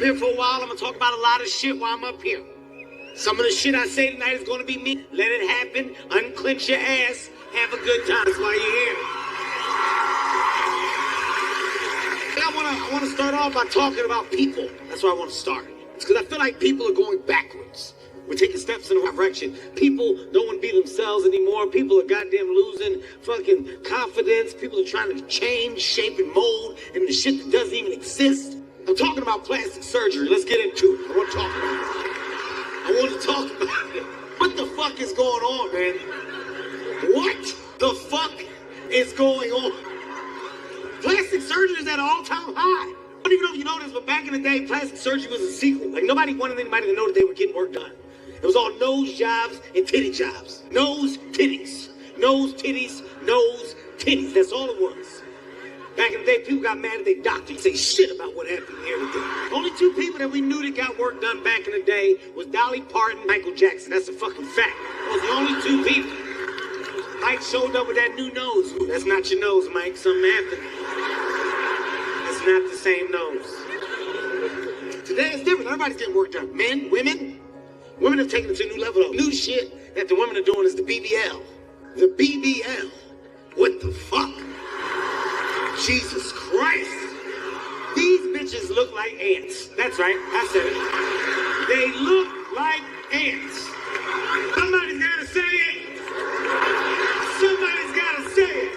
here for a while. I'm gonna talk about a lot of shit while I'm up here. Some of the shit I say tonight is gonna be me. Let it happen. Unclench your ass. Have a good time. That's why you're here. I wanna start off by talking about people. That's where I wanna start. It's because I feel like people are going backwards. We're taking steps in the right direction. People don't want to be themselves anymore. People are goddamn losing fucking confidence. People are trying to change, shape, and mold into shit that doesn't even exist. I'm talking about plastic surgery. Let's get into it. I want to talk about it. I want to talk about it. What the fuck is going on, man? What the fuck is going on? Plastic surgery is at an all-time high. I don't even know if you know this, but back in the day, plastic surgery was a secret. Like, nobody wanted anybody to know that they were getting work done. It was all nose jobs and titty jobs. Nose, titties. Nose, titties, nose, titties. That's all it was. Back in the day, people got mad at their doctor. You say shit about what happened here today. Only two people that we knew that got work done back in the day was Dolly Parton and Michael Jackson. That's a fucking fact. Those are the only two people. Mike showed up with that new nose. That's not your nose, Mike. Something happened. It's not the same nose. Today it's different. Everybody's getting work done. Men, women. Women have taken it to a new level. New shit that the women are doing is the BBL. The BBL. What the fuck? Jesus Christ. These bitches look like ants. That's right. I said it. They look like ants. Somebody's gotta say it. Somebody's gotta say it.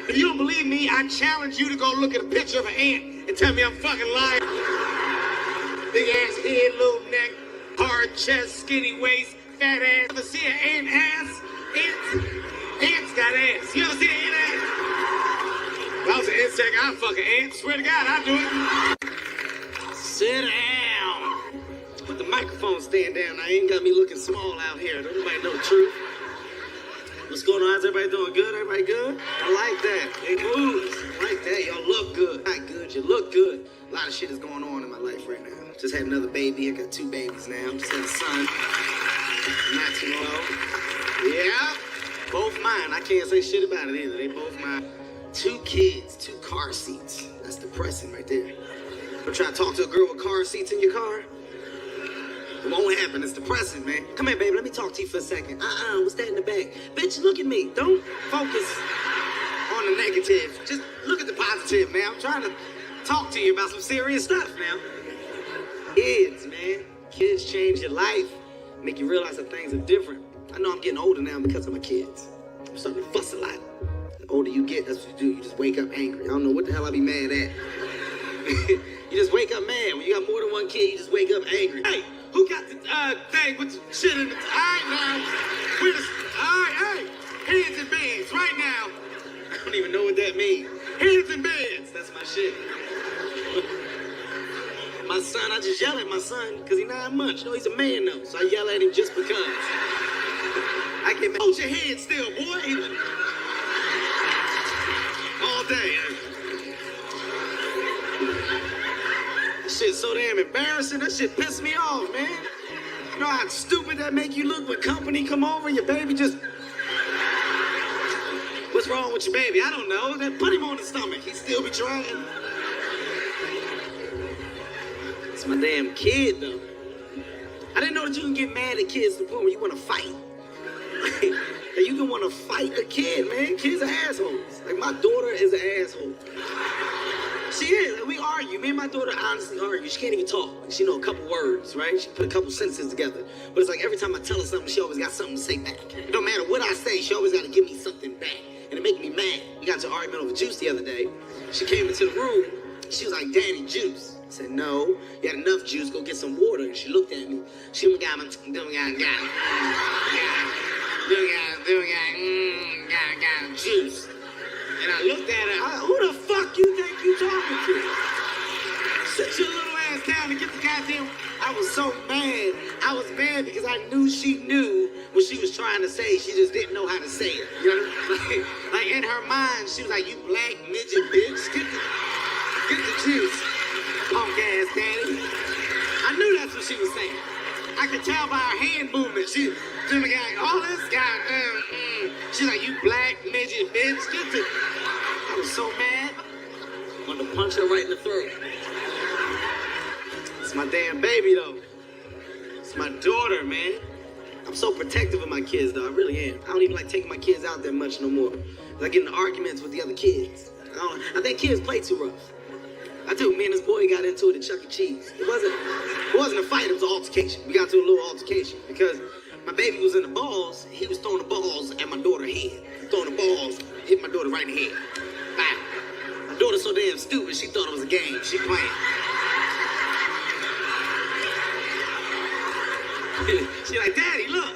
If you don't believe me, I challenge you to go look at a picture of an ant and tell me I'm fucking lying. Big ass head, little neck, hard chest, skinny waist, fat ass. Ever see an ant ass? Ants got ass. You ever see an ant ass? If I was an insect, I'd fuck an ant. Swear to God, I'd do it. Sit down. Put the microphone stand down. I ain't got me looking small out here. Don't nobody know the truth. What's going on? Is everybody doing good? Everybody good? I like that. It moves. I like that. Y'all look good. Not good. You look good. A lot of shit is going on in my life right now. Just had another baby. I got 2 babies now. Just had a son. Not too long. Yeah. Both mine. I can't say shit about it either. They both mine. 2 kids, 2 car seats. That's depressing right there. I'm trying to talk to a girl with car seats in your car. It won't happen. It's depressing, man. Come here, baby. Let me talk to you for a second. What's that in the back? Bitch, look at me. Don't focus on the negative. Just look at the positive, man. I'm trying to talk to you about some serious stuff now. Kids, man. Kids change your life. Make you realize that things are different. I know I'm getting older now because of my kids. I'm starting to fuss a lot. The older you get, that's what you do. You just wake up angry. I don't know what the hell I be mad at. You just wake up mad. When you got more than 1 kid, you just wake up angry. Hey, who got the thing with the shit in the... All right, now. All right, hey. Heads and beds right now. I don't even know what that means. Heads and beds. That's my shit. My son, I just yell at my son because he's 9 months. You know, he's a man, though. So I yell at him just because. I get mad. Hold your head still, boy. All day. That shit's so damn embarrassing. That shit pissed me off, man. You know how stupid that make you look when company come over and your baby just... What's wrong with your baby? I don't know. Then put him on the stomach. He still be trying. It's my damn kid, though. I didn't know that you can get mad at kids to the point where you want to fight. That you can want to fight a kid, man. Kids are assholes. Like, my daughter is an asshole. She is. Like, we argue. Me and my daughter honestly argue. She can't even talk. She know a couple words, right? She put a couple sentences together. But it's like every time I tell her something, she always got something to say back. It don't matter what I say, she always got to give me something back. And it make me mad. We got into an argument over juice the other day. She came into the room. She was like, Daddy, juice. I said, no. You had enough juice. Go get some water. And she looked at me. She got juice. And I looked at her. Who the fuck you think you talking to? Sit your little ass down and get the goddamn... I was so mad. I was mad because I knew she knew what she was trying to say. She just didn't know how to say it. You know? Like in her mind, she was like, you black midget bitch. Get the juice. Punk ass daddy. I knew that's what she was saying. I could tell by her hand movement. She doing all this goddamn. She's like, you black midget bitch. I was so mad. Wanted to punch her right in the throat. my damn baby, though. It's my daughter, man. I'm so protective of my kids, though. I really am. I don't even like taking my kids out that much no more. I get in arguments with the other kids. I think kids play too rough. I do. Me and this boy got into it at Chuck E. Cheese. It wasn't a fight. It was an altercation. We got to a little altercation because my baby was in the balls. He was throwing the balls at my daughter's head. Throwing the balls, hit my daughter right in the head. Bam. My daughter's so damn stupid. She thought it was a game. She playing. She like, Daddy, look.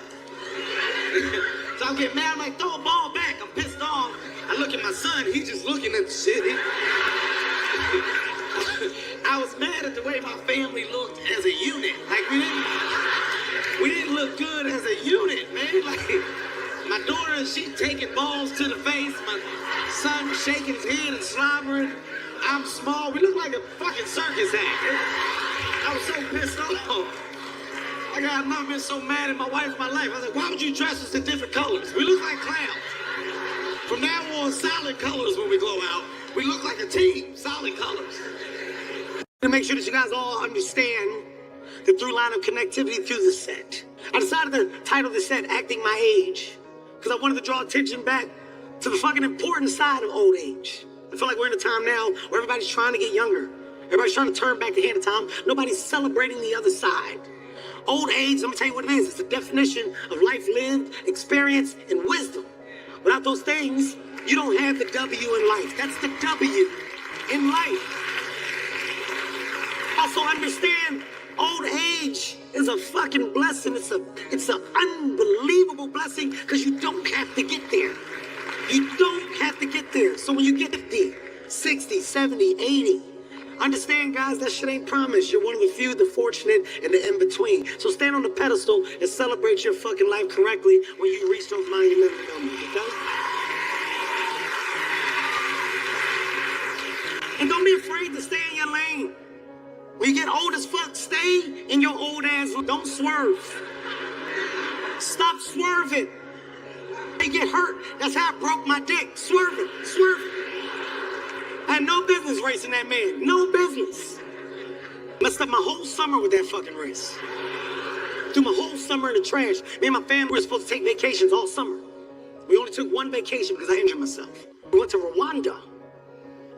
So I'm getting mad. I'm like, throw a ball back. I'm pissed off. I look at my son. He's just looking at the shit. I was mad at the way my family looked as a unit. Like, we didn't look good as a unit, man. Like, my daughter, she taking balls to the face. My son shaking his head and slobbering. I'm small. We look like a fucking circus act. I was so pissed off. Like, I've never been so mad at my wife in my life. I was like, why would you dress us in different colors? We look like clowns. From now on, solid colors when we go out. We look like a team, solid colors. To make sure that you guys all understand the through line of connectivity through the set, I decided to title the set Acting My Age, because I wanted to draw attention back to the fucking important side of old age. I feel like we're in a time now where everybody's trying to get younger. Everybody's trying to turn back the hand of time. Nobody's celebrating the other side. Old age, let me tell you what it is. It's the definition of life lived, experience, and wisdom. Without those things, you don't have the W in life. That's the W in life. Also understand, old age is a fucking blessing. It's an unbelievable blessing because you don't have to get there. You don't have to get there. So when you get 50, 60, 70, 80, understand, guys, that shit ain't promised. You're one of the few, the fortunate, and the in-between. So stand on the pedestal and celebrate your fucking life correctly when you reach those monumental numbers, okay? And don't be afraid to stay in your lane. When you get old as fuck, stay in your old ass. Don't swerve. Stop swerving. You get hurt. That's how I broke my dick. Swerving. I had no business racing that man. No business. Messed up my whole summer with that fucking race. Threw my whole summer in the trash. Me and my family were supposed to take vacations all summer. We only took one vacation because I injured myself. We went to Rwanda.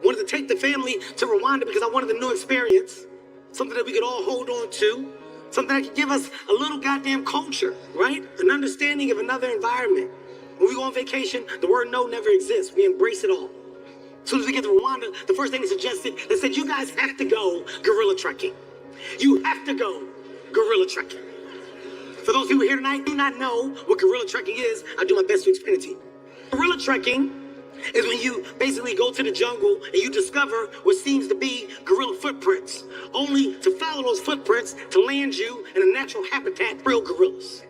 Wanted to take the family to Rwanda because I wanted a new experience. Something that we could all hold on to. Something that could give us a little goddamn culture, right? An understanding of another environment. When we go on vacation, the word no never exists. We embrace it all. As soon as we get to Rwanda, the first thing they suggested, they said, you guys have to go gorilla trekking. You have to go gorilla trekking. For those people here tonight who do not know what gorilla trekking is, I'll do my best to explain it to you. Gorilla trekking is when you basically go to the jungle and you discover what seems to be gorilla footprints, only to follow those footprints to land you in a natural habitat for real gorillas.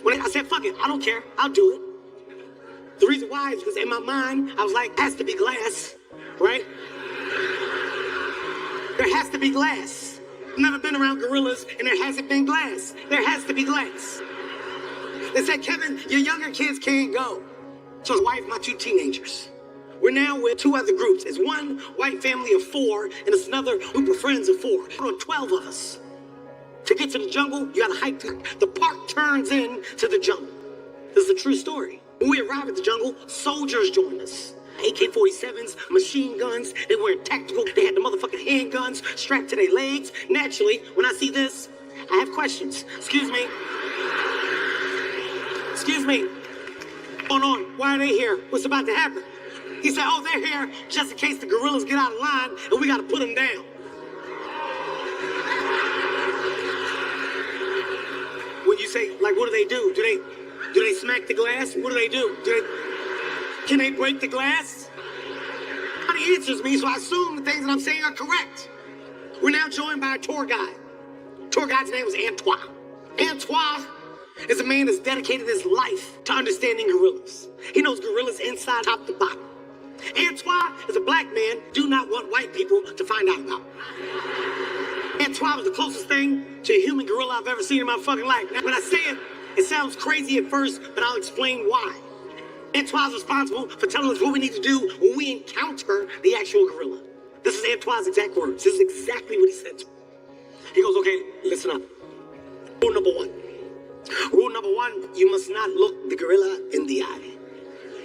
When I said, fuck it, I don't care, I'll do it. The reason why is because in my mind, I was like, has to be glass, right? There has to be glass. I've never been around gorillas and there hasn't been glass. There has to be glass. They said, Kevin, your younger kids can't go. So his wife, my 2 teenagers. We're now with 2 other groups. It's one white family of 4, and it's another group of friends of 4. There are 12 of us. To get to the jungle, you gotta hike through. The park turns into the jungle. This is a true story. When we arrived at the jungle, soldiers joined us. AK-47s, machine guns, they were tactical. They had the motherfucking handguns strapped to their legs. Naturally, when I see this, I have questions. Excuse me. What's going on? Why are they here? What's about to happen? He said, oh, they're here just in case the gorillas get out of line and we got to put them down. When you say, like, what do? Do they smack the glass? What do? Can they break the glass? Nobody answers me, so I assume the things that I'm saying are correct. We're now joined by a tour guide. Tour guide's name was Antoine. Antoine is a man that's dedicated his life to understanding gorillas. He knows gorillas inside, top to bottom. Antoine is a black man do not want white people to find out about. Antoine was the closest thing to a human gorilla I've ever seen in my fucking life. Now, when I say it, it sounds crazy at first, but I'll explain why. Antoine's responsible for telling us what we need to do when we encounter the actual gorilla. This is Antoine's exact words. This is exactly what he said to me. Okay, listen up. Rule number one. Rule number one, you must not look the gorilla in the eye.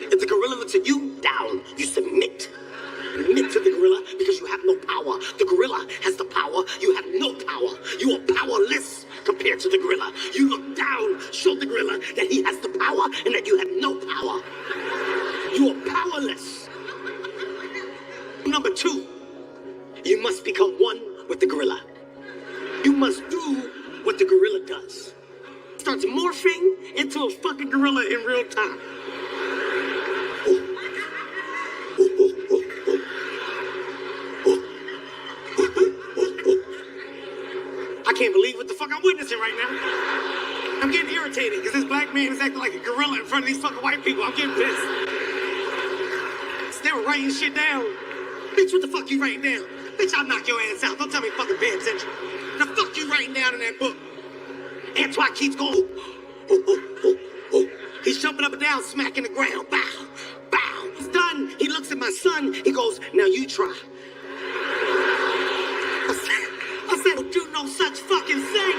If the gorilla looks at you, down, you submit. Submit to the gorilla because you have no power. The gorilla has the power. You have no power. You are powerless compared to the gorilla. You look down, show the gorilla that he has the power and that you have no power. You are powerless. Number two, you must become one with the gorilla. You must do what the gorilla does. Starts morphing into a fucking gorilla in real time. I can't believe what the fuck I'm witnessing right now. I'm getting irritated because this black man is acting like a gorilla in front of these fucking white people. I'm getting pissed. They were writing shit down. Bitch, what the fuck you writing down? Bitch, I'll knock your ass out. Don't tell me fucking pay attention. The fuck you writing down in that book? Antoine keeps going. He's jumping up and down, smacking the ground. Bow, bow. He's done. He looks at my son. He goes, now you try. I said, don't do no such fucking thing.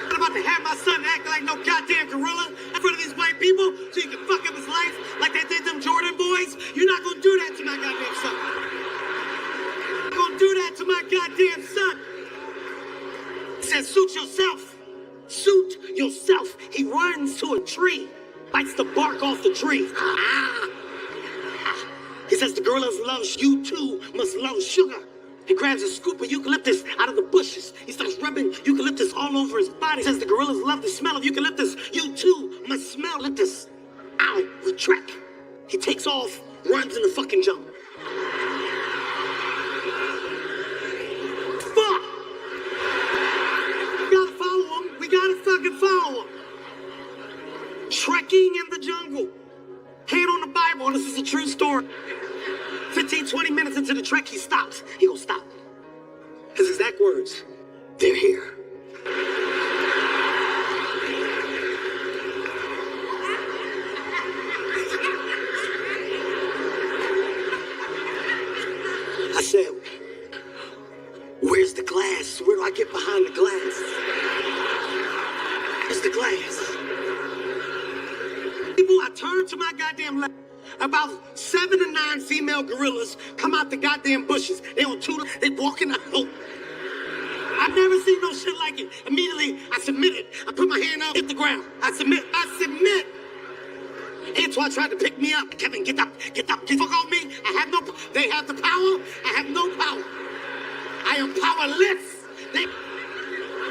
I'm about to have my son act like no goddamn gorilla in front of these white people so you can fuck up his life like they did them Jordan boys. You're not gonna do that to my goddamn son. You're not gonna do that to my goddamn son. He says, suit yourself. Suit yourself. He runs to a tree, bites the bark off the tree. He says, the gorillas love you too, must love sugar. He grabs a scoop of eucalyptus out of the bushes. He starts rubbing eucalyptus all over his body. He says, the gorillas love the smell of eucalyptus. You too must smell eucalyptus. Ow, retract. He takes off, runs in the fucking jungle. Fuck! We gotta follow him. We gotta fucking follow him. Trekking in the jungle. Hand on the Bible, and this is a true story. 15, 20 minutes into the trek, he stops. He goes, stop. His exact words, they're here. I said, where's the glass? Where do I get behind the glass? Where's the glass? People, I turned to my goddamn left. About 7 to 9 female gorillas come out the goddamn bushes. They on two, they walking out. I've never seen no shit like it. Immediately, I submitted. I put my hand up, hit the ground. I submit. Antoine tried to pick me up. Kevin, get up, get up, get fuck off me. I have no, they have the power. I have no power. I am powerless. They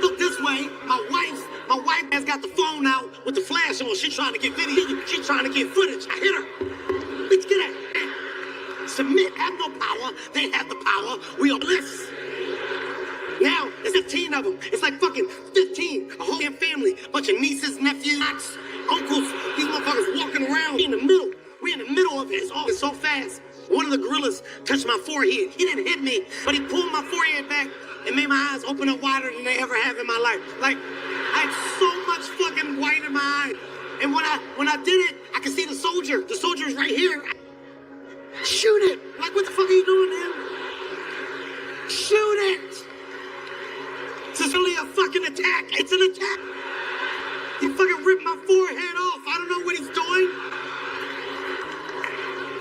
look this way. My wife has got the phone out with the flash on. She's trying to get video. She's trying to get footage. I hit her. Bitch, get out. Submit, have no power. They have the power. We are bliss. Now, there's 15 of them. It's like fucking 15. A whole damn family. Bunch of nieces, nephews, aunts, uncles. These motherfuckers walking around. We in the middle. We in the middle of it. It's so fast. One of the gorillas touched my forehead. He didn't hit me, but he pulled my forehead back and made my eyes open up wider than they ever have in my life. Like, I had so much fucking white in my eye. And when I did it, I could see the soldier. The soldier is right here. Shoot it. Like, what the fuck are you doing, man? Shoot it. This is really a fucking attack. It's an attack. He fucking ripped my forehead off. I don't know what he's doing.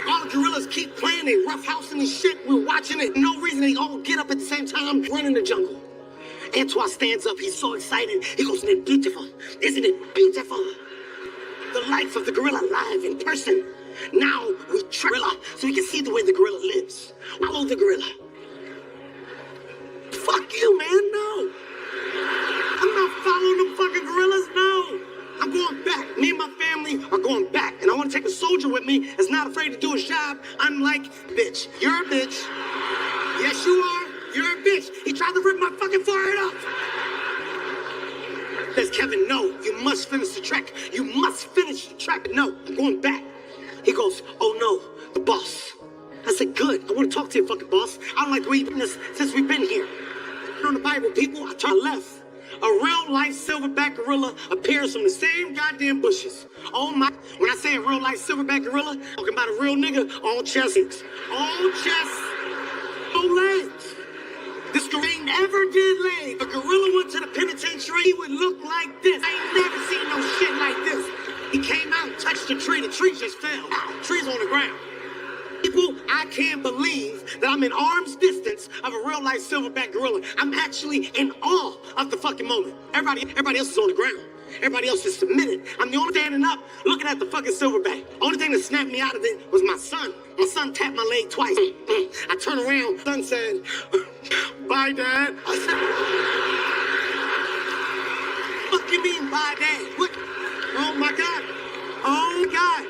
All the gorillas keep playing. They roughhousing and shit. We're watching it. No reason. They all get up at the same time, run in the jungle. Antoine stands up. He's so excited. He goes, isn't it beautiful? Isn't it beautiful? The life of the gorilla live in person. Now we gorilla so we can see the way the gorilla lives. Follow the gorilla. Fuck you, man. No. I'm not following them fucking gorillas. No. I'm going back. Me and my family are going back. And I want to take a soldier with me that's not afraid to do his job. Unlike, bitch. You're a bitch. Yes, you are. You're a bitch. He tried to rip my fucking forehead off. Says, Kevin, no, you must finish the trek. You must finish the trek. No, I'm going back. He goes, oh no, the boss. I said, good. I want to talk to your fucking boss. I don't like the way you've been this since we've been here. On the Bible, people, I turn left. A real-life silverback gorilla appears from the same goddamn bushes. Oh my, when I say a real-life silverback gorilla, I'm talking about a real nigga, all chest, all chest, no legs. This gorilla ain't never did lay. If a gorilla went to the penitentiary, he would look like this. I ain't never seen no shit like this. He came out, touched the tree just fell. Tree's on the ground. People, I can't believe that I'm in arm's distance of a real-life silverback gorilla. I'm actually in awe of the fucking moment. Everybody else is on the ground. Everybody else is submitted. I'm the only standing up, looking at the fucking silverback. Only thing that snapped me out of it was my son. My son tapped my leg twice. I turned around. Son said, "Bye, Dad." I said, "What you mean, bye, Dad? What? Oh my God. Oh my God."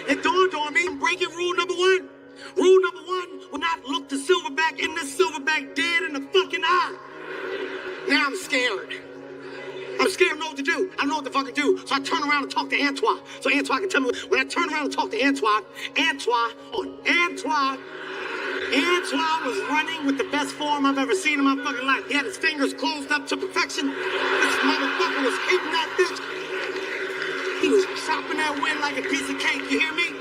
It dawned on me, I'm breaking rule number one. Rule number one will not look the silverback in this silverback dead in the fucking eye. Now I'm scared. I'm scared, I don't know what to do. I don't know what to fucking do. So I turn around and talk to Antoine. So Antoine can tell me, when I turn around and talk to Antoine was running with the best form I've ever seen in my fucking life. He had his fingers closed up to perfection. This motherfucker was hitting that bitch. He was chopping that wind like a piece of cake, you hear me?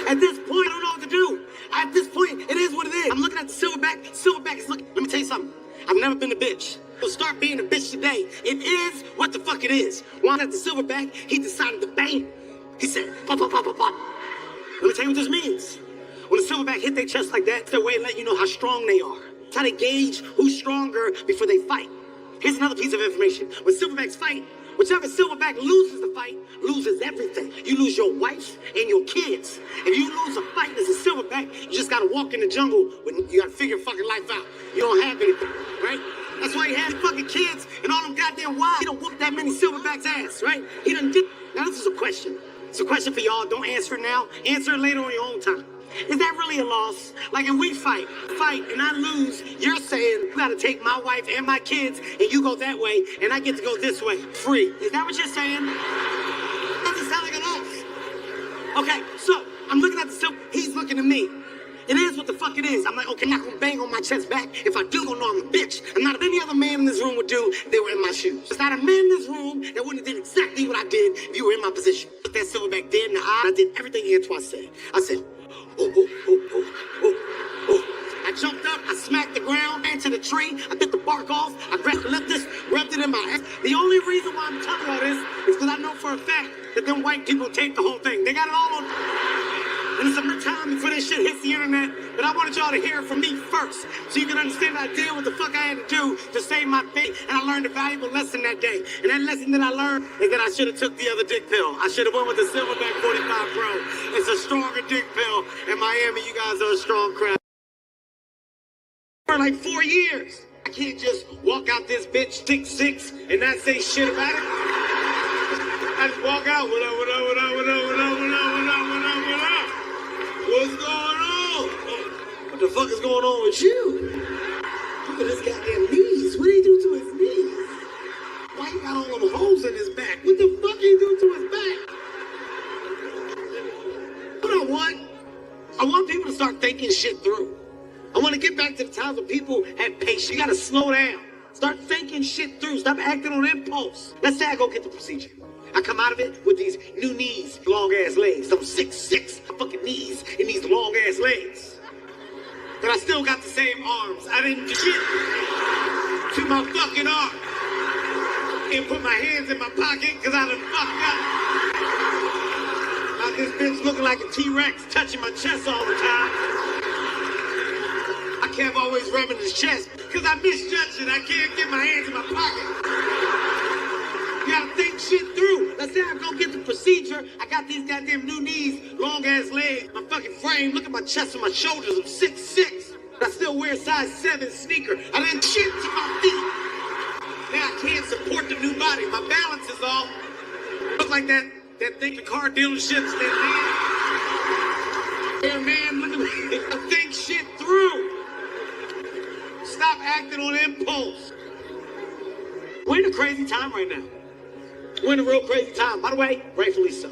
At this point, I don't know what to do. At this point, it is what it is. I'm looking at the silverback. Silverback is looking. Let me tell you something. I've never been a bitch. So start being a bitch today. It is what the fuck it is. While at the silverback, he decided to bang. He said, "Pop, pop, pop, pop, pop." Let me tell you what this means. When a silverback hit their chest like that, it's their way of letting you know how strong they are. It's how they gauge who's stronger before they fight. Here's another piece of information. When silverbacks fight, whichever silverback loses the fight, loses everything. You lose your wife and your kids. If you lose a fight as a silverback, you just gotta walk in the jungle when you gotta figure fucking life out. You don't have anything, right? That's why he has fucking kids and all them goddamn wives. He don't whoop that many silverbacks' ass, right? He done did. Now this is a question. It's a question for y'all. Don't answer it now. Answer it later on your own time. Is that really a loss? Like if we fight and I lose, you're saying you gotta take my wife and my kids and you go that way and I get to go this way, free. Is that what you're saying? Doesn't sound like a loss. Okay, so I'm looking at the silver, he's looking at me. It is what the fuck it is. I'm like, okay, I'm not gonna bang on my chest back. If I do, gonna know I'm a bitch. I'm not any other man in this room would do if they were in my shoes. There's not a man in this room that wouldn't have did exactly what I did if you were in my position. Look that silverback dead in the eye. I did everything Antoine said. I said, "Oh, oh, oh, oh, oh, oh." I jumped up, I smacked the ground, ran to the tree, I bit the bark off, I rubbed it in my ass. The only reason why I'm telling all this is because I know for a fact that them white people taped the whole thing. They got it all on. And it's a time before this shit hits the internet, but I wanted y'all to hear it from me first, so you can understand that I did what the fuck I had to do to save my face, and I learned a valuable lesson that day. And that lesson that I learned is that I should have took the other dick pill. I should have went with the Silverback 45 Pro. It's a stronger dick pill. In Miami, you guys are a strong crowd. For like 4 years, I can't just walk out this bitch 6'6" and not say shit about it. I just walk out, what up, what up, what up, what up, what up, what up, what up, what up, what up? What's going on? What the fuck is going on with you? Look at his goddamn knees. What did he do to his knees? Why he got all them holes in his back? What the fuck did he do to his back? What I want? I want people to start thinking shit through. I want to get back to the times when people had patience. You gotta slow down. Start thinking shit through. Stop acting on impulse. Let's say I go get the procedure. I come out of it with these new knees, long ass legs. I'm 6'6", fucking knees and these long ass legs. But I still got the same arms. I didn't do shit to my fucking arm. And put my hands in my pocket because I done fucked up. Now this bitch looking like a T-Rex touching my chest all the time. I can't always rubbing his chest because I misjudged it. I can't get my hands in my pocket. You gotta think shit through. Let's say I go get the procedure. I got these goddamn new knees, long ass legs, my fucking frame. Look at my chest and my shoulders. I'm 6'6". But I still wear a size 7 sneaker. I didn't shit to my feet. Now I can't support the new body. My balance is off. Look like that thing the car dealerships, that man. Hey man, look at me. I think shit through. Stop acting on impulse. We're in a crazy time right now. We're in a real crazy time. By the way, rightfully so.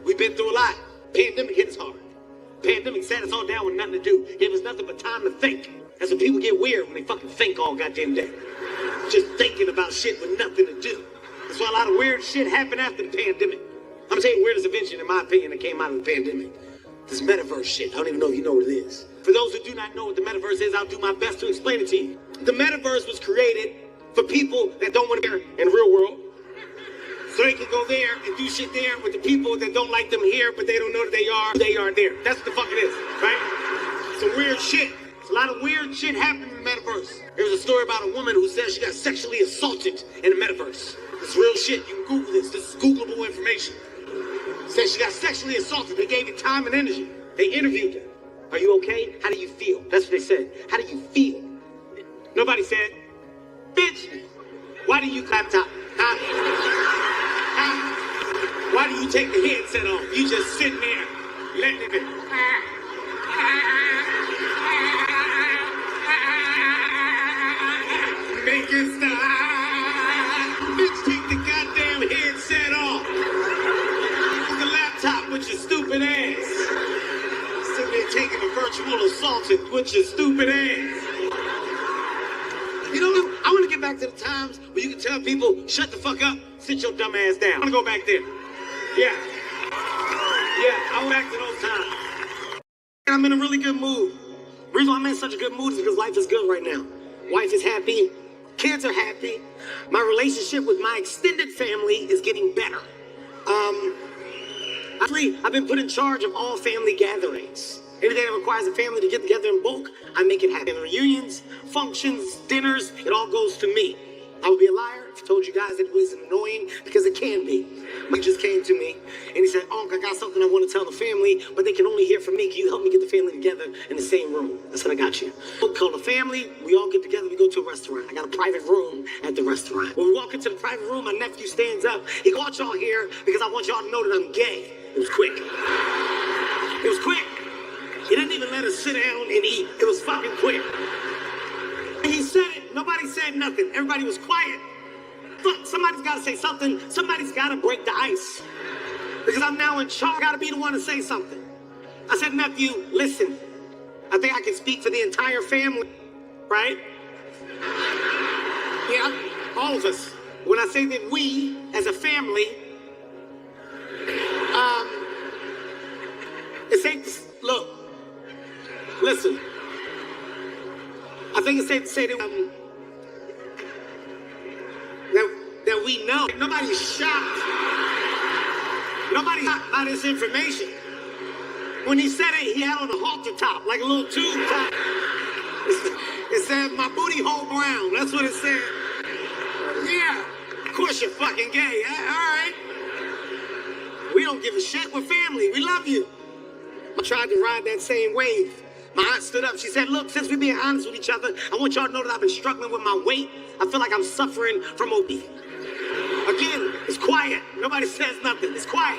We've been through a lot. Pandemic hit us hard. Pandemic sat us all down with nothing to do. Gave us nothing but time to think. That's when people get weird, when they fucking think all goddamn day. Just thinking about shit with nothing to do. That's why a lot of weird shit happened after the pandemic. I'm saying weirdest invention, in my opinion, that came out of the pandemic. This metaverse shit. I don't even know if you know what it is. For those who do not know what the metaverse is, I'll do my best to explain it to you. The metaverse was created for people that don't want to be in the real world. So they can go there and do shit there with the people that don't like them here, but they don't know that they are there. That's what the fuck it is, right? Some weird shit. There's a lot of weird shit happening in the metaverse. There's a story about a woman who says she got sexually assaulted in the metaverse. It's real shit. You can Google this. This is Googleable information. Says she got sexually assaulted. They gave it time and energy. They interviewed her. Are you okay? How do you feel? That's what they said. How do you feel? Nobody said, bitch, why do you clap top? Why do you take the headset off? You just sitting there, letting it be. Make it stop. Bitch, take the goddamn headset off. Use the laptop with your stupid ass. Sitting there taking a virtual assault with your stupid ass. You know what? I want to get back to the times where you can tell people, shut the fuck up, sit your dumb ass down. I want to go back there. Yeah, I went back to those times. And I'm in a really good mood. The reason why I'm in such a good mood is because life is good right now. Wife is happy, kids are happy. My relationship with my extended family is getting better. I've been put in charge of all family gatherings. Anything that requires a family to get together in bulk, I make it happen. Reunions, functions, dinners, it all goes to me. I would be a liar if I told you guys that it was annoying, because it can be. He just came to me and he said, Unc, I got something I want to tell the family, but they can only hear from me. Can you help me get the family together in the same room? I said, I got you. We'll call the family, we all get together, we go to a restaurant. I got a private room at the restaurant. When we walk into the private room, my nephew stands up. He got y'all here because I want y'all to know that I'm gay. It was quick. It was quick. He didn't even let us sit down and eat. It was fucking quick. He said it. Nobody said nothing. Everybody was quiet. Fuck, somebody's got to say something. Somebody's got to break the ice. Because I'm now in charge. I got to be the one to say something. I said, nephew, listen. I think I can speak for the entire family, right? Yeah, all of us. When I say that we, as a family, it's safe to, look, listen. I think it's safe to say that, that we know. Nobody's shocked. Nobody's shocked by this information. When he said it, he had on a halter top, like a little tube top. It said, my booty hole brown. That's what it said. Yeah, of course you're fucking gay. All right. We don't give a shit. We're family. We love you. I tried to ride that same wave. My aunt stood up. She said, look, since we're being honest with each other, I want y'all to know that I've been struggling with my weight. I feel like I'm suffering from obesity. Again, it's quiet. Nobody says nothing. It's quiet.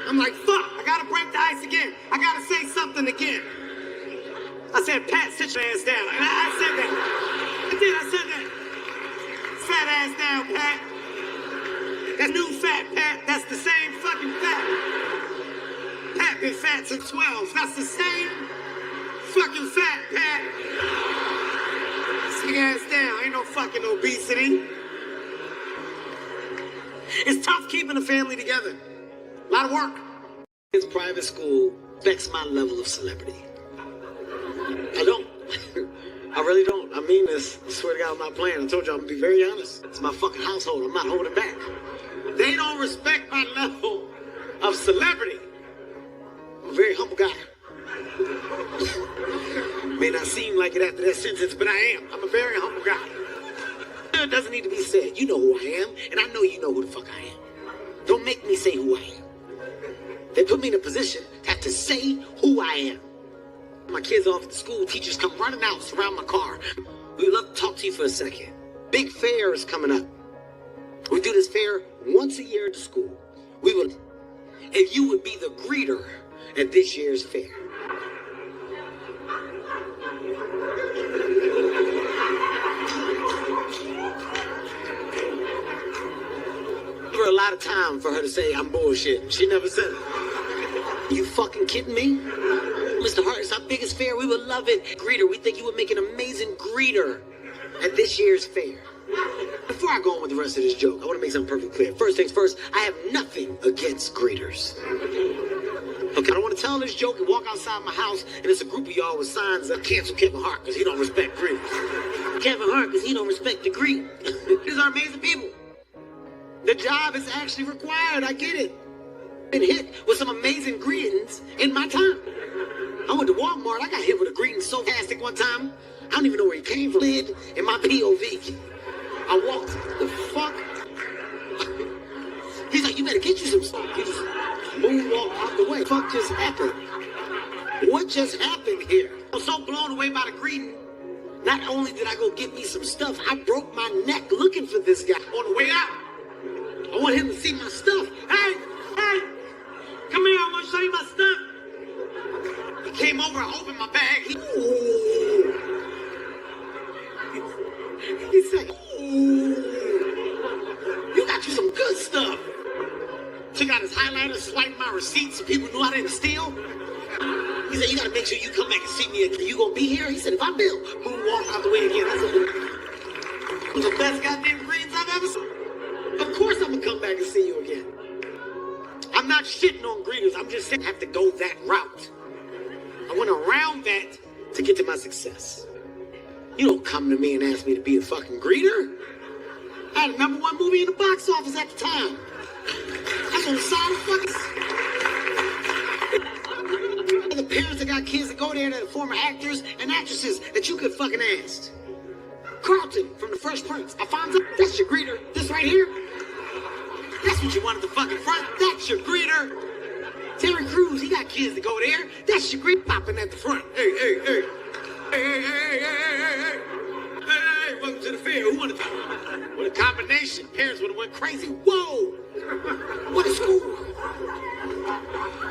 I'm like, fuck, I gotta break the ice again. I gotta say something again. I said, Pat, sit your ass down. And I said that. I said that. Fat ass down, Pat. That new fat, Pat. That's the same fucking fat. Pat been fat since 12. That's the same fucking fat, Pat. Sit your ass down. Ain't no fucking obesity. It's tough keeping a family together. A lot of work. This private school affects my level of celebrity. I don't. I really don't. I mean this. I swear to God, I'm not playing. I told you I'm gonna be very honest. It's my fucking household. I'm not holding back. They don't respect my level of celebrity. I'm a very humble guy. May not seem like it after that sentence, but I am. I'm a very humble guy. It doesn't need to be said. You know who I am, and I know you know who the fuck I am. Don't make me say who I am. They put me in a position to have to say who I am. My kids off at the school, teachers come running out, surround my car. We would love to talk to you for a second. Big fair is coming up. We do this fair once a year at the school. We would, if you would be the greeter at this year's fair. For a lot of time for her to say I'm bullshit. She never said it. You fucking kidding me? Mr. Hart, it's our biggest fair. We would love it. Greeter, we think you would make an amazing greeter at this year's fair. Before I go on with the rest of this joke, I want to make something perfectly clear. First things first, I have nothing against greeters. Okay, I don't want to tell this joke and walk outside my house, and it's a group of y'all with signs that cancel Kevin Hart because he don't respect greetings. Kevin Hart because he don't respect the greet. These are amazing people. The job is actually required. I get it. Been hit with some amazing greetings in my time. I went to Walmart. I got hit with a greeting so fantastic one time. I don't even know where he came from. In my POV. I walked the fuck. He's like, you better get you some stuff. He just moonwalked out the way. What the fuck just happened? What just happened here? I was so blown away by the greeting. Not only did I go get me some stuff, I broke my neck looking for this guy on the way out. I want him to see my stuff. Hey, come here, I want to show you my stuff. He came over, I opened my bag. He said, you got you some good stuff. Took out his highlighter, swiped my receipts so people knew I didn't steal. He said, you gotta make sure you come back and see me again. You gonna be here? He said, if I bill, moonwalk out the way again. I said, it was the best goddamn greens I've ever seen. Of course I'm gonna come back and see you again. I'm not shitting on greeters. I'm just saying I have to go that route. I went around that to get to my success. You don't come to me and ask me to be a fucking greeter. I had a #1 movie in the box office at the time. That's on the side of fucking... The parents that got kids that go there that are former actors and actresses that you could fucking ask. Carlton from The Fresh Prince. Alfonso, that's your greeter. This right here, that's what you want at the fucking front. That's your greeter. Terry Crews, he got kids that go there. That's your greeter popping at the front. Hey. Hey, welcome to the fair. Who wanted to... What a combination. Parents would have went crazy. Whoa! What a school.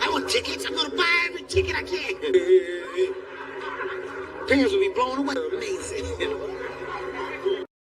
I want tickets. I'm going to buy every ticket I can.